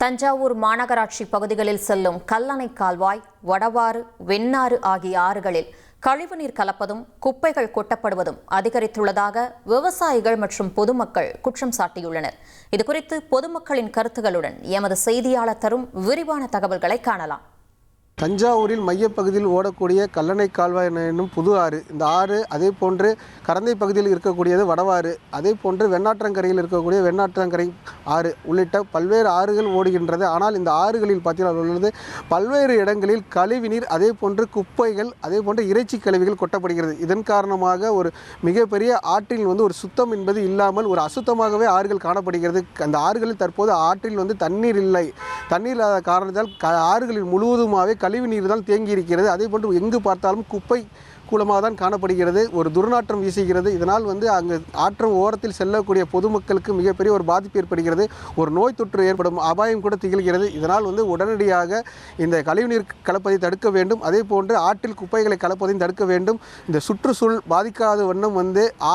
தஞ்சாவூர் மாநகராட்சி பகுதிகளில் செல்லும் கல்லணை கால்வாய், வடவாறு, வெண்ணாறு ஆகிய ஆறுகளில் கழிவுநீர் கலப்பதும் குப்பைகள் கொட்டப்படுவதும் அதிகரித்துள்ளதாக விவசாயிகள் மற்றும் பொதுமக்கள் குற்றம் சாட்டியுள்ளனர். இதுகுறித்து பொதுமக்களின் கருத்துகளுடன் எமது செய்தியாளர் தரும் விரிவான தகவல்களை காணலாம். தஞ்சாவூரில் மையப்பகுதியில் ஓடக்கூடிய கல்லணை கால்வாய் என்னும் புது ஆறு, இந்த ஆறு அதே போன்று கரந்தை பகுதியில் இருக்கக்கூடியது வடவாறு, அதே போன்று வெண்ணாற்றங்கரையில் இருக்கக்கூடிய வெண்ணாற்றங்கரை ஆறு உள்ளிட்ட பல்வேறு ஆறுகள் ஓடுகின்றது. ஆனால் இந்த ஆறுகளில் பார்த்தீங்கன்னா பல்வேறு இடங்களில் கழிவுநீர், அதே போன்று குப்பைகள், அதே போன்று இறைச்சி கழிவுகள் கொட்டப்படுகிறது. இதன் காரணமாக ஒரு மிகப்பெரிய ஆற்றில் ஒரு சுத்தம் என்பது இல்லாமல் ஒரு அசுத்தமாகவே ஆறுகள் காணப்படுகிறது. அந்த ஆறுகளில் தற்போது ஆற்றில் தண்ணீர் இல்லை. தண்ணீர் இல்லாத காரணத்தால் ஆறுகளில் முழுவதுமாகவே கழிவு நீர் தான் தேங்கி இருக்கிறது. அதே போன்று எங்கு பார்த்தாலும் குப்பை கூலமாக தான் காணப்படுகிறது. ஒரு துர்நாற்றம் வீசுகிறது. இதனால் அங்கு ஆற்றம் ஓரத்தில் செல்லக்கூடிய பொதுமக்களுக்கு மிகப்பெரிய ஒரு பாதிப்பு ஏற்படுகிறது. ஒரு நோய் தொற்று ஏற்படும் அபாயம் கூட திகழ்கிறது. இதனால் உடனடியாக இந்த கழிவுநீர் கலப்பதை தடுக்க வேண்டும். அதே போன்று ஆற்றில் குப்பைகளை கலப்பதையும் தடுக்க வேண்டும். இந்த சுற்றுச்சூழல் பாதிக்காத வண்ணம்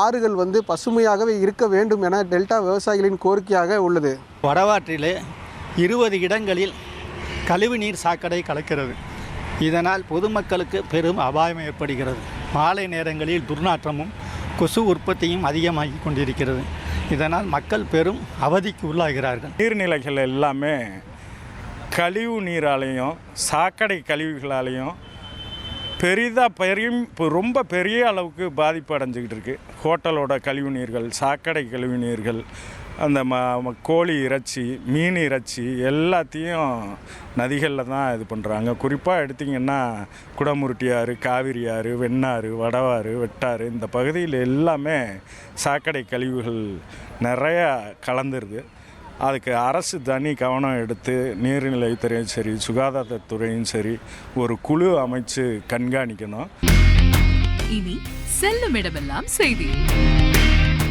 ஆறுகள் பசுமையாகவே இருக்க வேண்டும் என டெல்டா விவசாயிகளின் கோரிக்கையாக உள்ளது. வடவாற்றிலே 20 இடங்களில் கழிவுநீர் சாக்கடை கலக்கிறது. இதனால் பொதுமக்களுக்கு பெரும் அபாயம் ஏற்படுகிறது. மாலை நேரங்களில் துர்நாற்றமும் கொசு உற்பத்தியும் அதிகமாகி கொண்டிருக்கிறது. இதனால் மக்கள் பெரும் அவதிக்கு உள்ளாகிறார்கள். நீர்நிலைகள் எல்லாமே கழிவு நீராலையும் சாக்கடை கழிவுகளாலையும் ரொம்ப பெரிய அளவுக்கு பாதிப்பு அடைஞ்சிக்கிட்டு இருக்குது. ஹோட்டலோட கழிவு நீர்கள், சாக்கடை கழிவு நீர்கள், அந்த கோழி இறைச்சி, மீன் இறைச்சி எல்லாத்தையும் நதிகளில் தான் இது பண்ணுறாங்க. குறிப்பாக எடுத்திங்கன்னா குடமுருட்டி ஆறு, காவிரி ஆறு, வெண்ணாறு, வடவாறு, வெட்டாறு இந்த பகுதியில் எல்லாமே சாக்கடை கழிவுகள் நிறையா கலந்துருது. அதுக்கு அரசு தனி கவனம் எடுத்து நீர்நிலைத்துறையும் சரி, சுகாதாரத்துறையும் சரி ஒரு குழு அமைச்சு கண்காணிக்கணும். இனி செல்லும் இடமெல்லாம் செய்தி.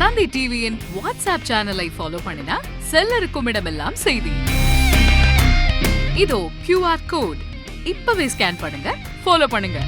தந்தி டிவியின் வாட்ஸ்அப் சேனலை ஃபாலோ பண்ணினா செல்லருக்கும் இடமெல்லாம் செய்தி. இதோ QR கோட் இப்பவே ஸ்கேன் பண்ணுங்க, ஃபாலோ பண்ணுங்க.